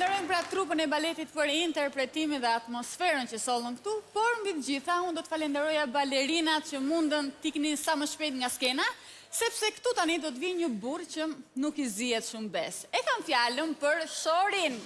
falenderojmë pra trupën e baletit për interpretimin dhe atmosferën që sollën këtu, por mbi të gjitha unë do të falenderoja balerinat që mundën t'iknin sa më shpejt nga skena, sepse këtu tani do të vinë një burr që nuk i zihet shumë bes. E kam fjalën për Shorin.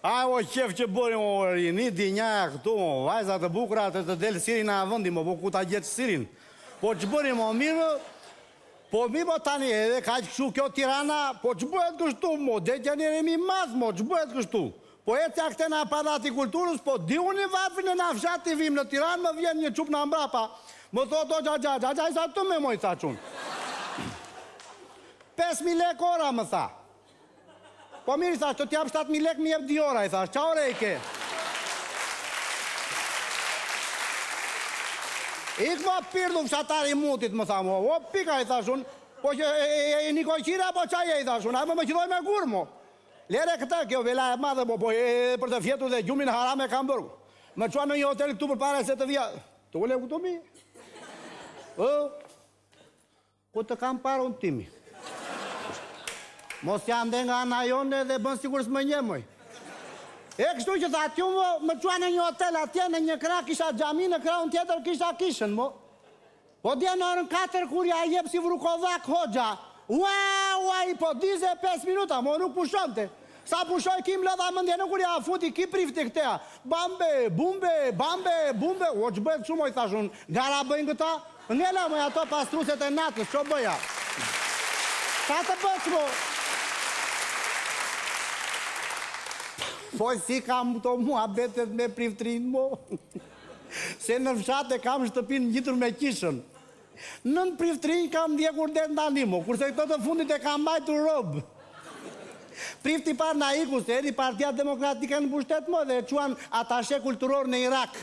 Aj, o qef që bëri më rini, dinja këtu, vajzat të bukurat të delë sirin a vëndi, po ku ta gjetë sirin. Po që bëri më mirë, po mi po tani edhe ka që kështu kjo Tirana, po që bëhet kështu, mo, detja njëri mi mas, mo, që bëhet kështu. Po e tja këtena aparati kulturës, po di unë i vafin e na fshat të vim në Tiranë, më vjen një qup në mbrapa. Më thot o gja, i sa të me moj, tha qunë. 5.000 lek ora, më tha. Po mirë, i thash, të t'jap 7.000 lek mi jep 2 ora, i thash, qa ore i ke? Ik më pirdu fshatari mutit, më tha, o pika, i thash unë, po që e Nikoj Qira, po qa je, i thash unë, a më qidoj me gur, mo. Lere këta, kjo vela e madhe, po për të fjetur dhe gjumin haram e kam bërgu. Më qua në një hotel këtu për pare se të vja, të ule këtu mi? Po të kam parë unë timi. Mos jam dhe nga ana jone dhe bën sigur s'më njemoj. E kështu që tha t'ju më qua në një hotel atje, në një krah kisha xhami, në krahun tjetër kisha kishën, mo. Po dje në orën 4 kur ja jep si vrukovak hoxha. Ua, i po 25 minuta, mo nuk pushonte. Sa pushoj kim lëdha mëndje në kur ja futi ki prifti këtea. Bambe, bumbe, o që bëhet shumë, i thashun, gara bëjnë këta, ngela më ato pastruset e natës, që bëja. Ka të bëhet mo. Po si kam të mua betet me priftrin mo. Se në fshat e kam shtëpin gjitur me kishën. Nën priftrin kam ndjekur det ndani mo, kurse këto të fundit e kam bajtur robë. Prifti par na iku, se eri Partia Demokratike në pushtet mo dhe quan atashe kulturor në Irak.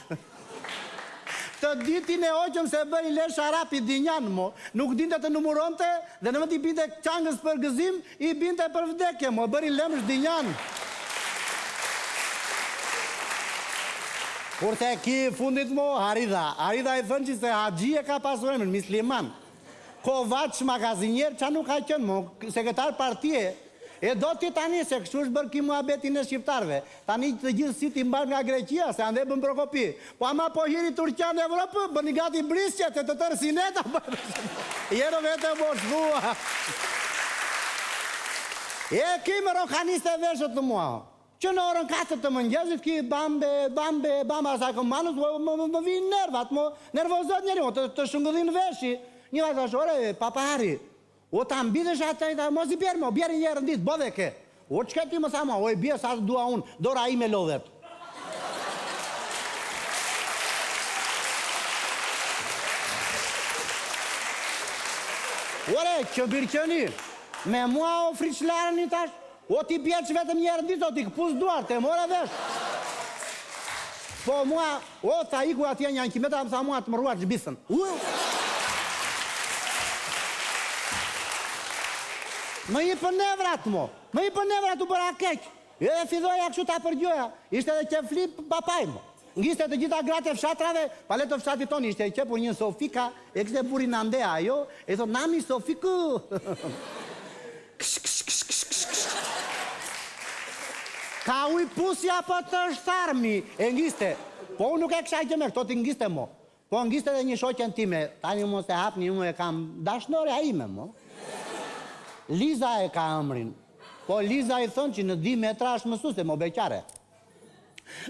Të ditin e oqën se bëri le sharapi dinjan mo, nuk dinte të numuronte dhe në vend i binte qangës për gëzim, i binte për vdekje mo, bëri lemsh dinjan. Kurse ki fundit mo, Harida i thënë që se Haxhi e ka pasur emrin, Misliman. Kovaç magazinjer, qa nuk ka qenë mo, sekretar partije, e do t'i tani se kështu është bërë ki muhabetin e shqiptarve. Tani të gjithë si t'i mbar nga Greqia, se ande bën Prokopi. Po ama po hiri Turqia në Evropë, bëni gati brisqet e të tërë sineta. Jero vete mo shkua. E ki më rokaniste veshët të mua. Që në orën 4 të mëngjesit ki bambe, asa këmanës, më vinë nervat, më nervozot njeri, të shëngëdhin veshi. Një vajtë ashore, papahari, o ta mbidesh atë, mos i bjerë, bjerë njerë në ditë, bëdhe ke. O që këti më sama, o i bjerë sa të dua unë, dora i me lodhet. Ore, që birqeni, me mua o friqlarën i tash, o ti bjerë që vetëm njerë në ditë, o ti këpus duart, e mora vesh. Po mua, o tha iku atje një kilometra, më tha mua të më ruar gjbithën. Më i për nevrat mo, më i për nevrat u bëra keq. E fidoja kështu ta përgjoja, ishte edhe që flip papaj mo. Ngiste të gjitha gratë e fshatrave, pale të fshatit toni, ishte që për një Sofika, e kështë e burin andea ajo, e thot, nami Sofiku. Ka uj pusja për të shtarmi, e ngiste. Po unë nuk e kësha i gjeme, këto ti ngiste mo. Po ngiste dhe një shoqen time, tani mos e hap një mu e kam dashnore a ime mo. Liza e ka emrin. Po Liza i thonë që në 10 metra është mësuse, mo beqare.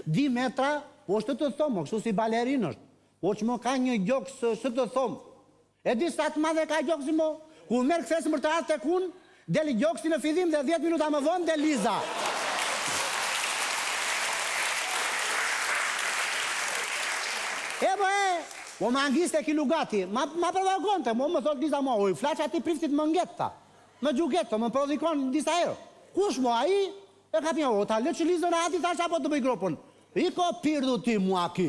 10 metra, po është të thomë, kështu si balerin është. Po që më ka një gjokë së të thomë. E di sa të madhe ka gjokë si mo? Kur merë këthesë mërë të artë të kun, deli gjokë si në fillim dhe 10 minuta më vonë dhe Liza. E bë e, mo më angiste ki lugati, ma provokonte, mo më thot Liza mo, oj, flasha ti priftit më ngetta. Më gjugeto, më prodhikon disa herë. Kush mo, aji? E ka pja, o, ta le që Lizën e ati thash apo të bëj gropën. I ko pirdu ti mua ki,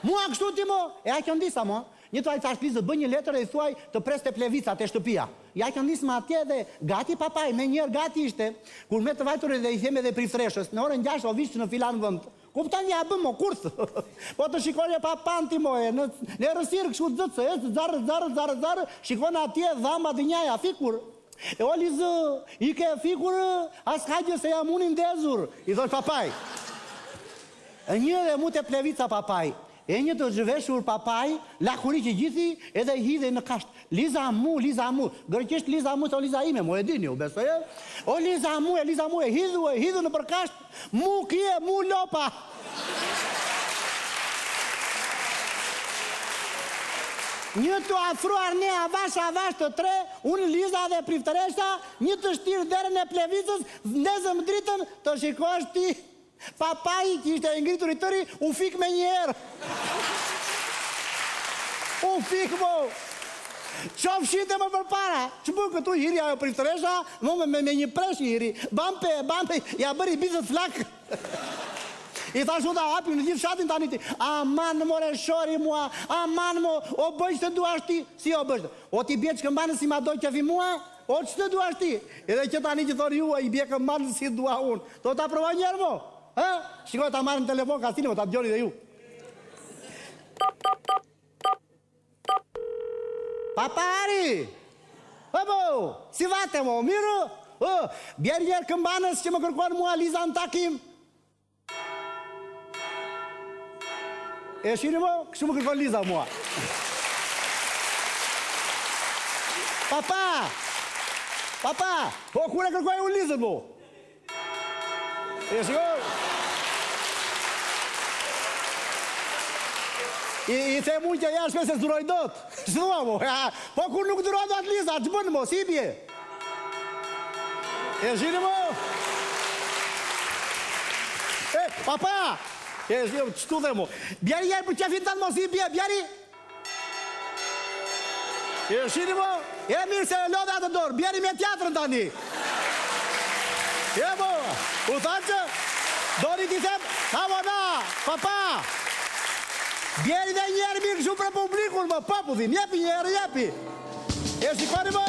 mua kështu ti mo, e a kjo ndisa mo, Një të thash Lizë, bë një letër e i thuaj të preste plevica te shtëpia. Ja që nisëm atje dhe gati papaj, me njerë gati ishte, kur me të vajtur dhe i theme dhe priftreshës, në orën 6 o vishë në filan vënd. Kuptan ja bëm o kurth. Po të shikon e papan ti moje, në rësirë këshu të zëtë, zarë, shikon atje dhamba dë njaja, fikur. E o Lizë, i ke fikur, as hajgjë se jam unë ndezur, i thosh papaj. E një dhe mu të plevica papaj, e një të zhveshur papaj, lakuri që gjithi edhe hidhe në kasht. Liza mu, gërqisht Liza mu, të Liza ime, mu e dini, u besoj e? O Liza mu, e hidhu në përkasht, mu kje, mu lopa. Një të afruar ne avash të tre, unë Liza dhe priftëreshta, një të shtirë derën e plevicës, ndezëm dritën të shikosh ti, papaj që ishte ngritur i tëri, u fik me njerë. U fik mo. Qof shite më për para, që bu këtu hiri ajo priftëresha, me një presh hiri, bampe, ja bëri bizët flak. I thash u da hapi në gjithë shatin tani ti. Aman more shori mua, aman mo, o bëjsh të duash ti. Si o bëjsh të? O ti bje që këmbanë si ma doj qefi mua, o që të duash ti. Edhe që tani që thori ju, i bje këmbanë si dua unë. Do ta provoj njerë mo? Shikoj ta marrë në telefon ka stini, mo ta bjoni dhe ju. Papari! Hëpo, si vate mo, miru? Bjerë njerë këmbanës që më kërkon mua Liza në takim. E shini mo, kështu më kërkon Liza mua. Papa, po kure kërkoj unë Lizën mo? E shikoj? I the mund që jashme se zduroj dot. Zdua mo, po kur nuk duroj dot Liza, që bënë mo, si bje? E shini mo? Papa! E shini, qëtu dhe mo? Bjeri jerë për qefin tanë mo, si bje, bjeri? E shini mo? E mirë se e lodhe atë dorë, bjeri me teatrën tani. E mo, u thanë që, dori ti them, havona, papa! Bjeri dhe njerë mirë këshu për publikun, më papu dhim, jepi njerë, jepi. E shikoni mo,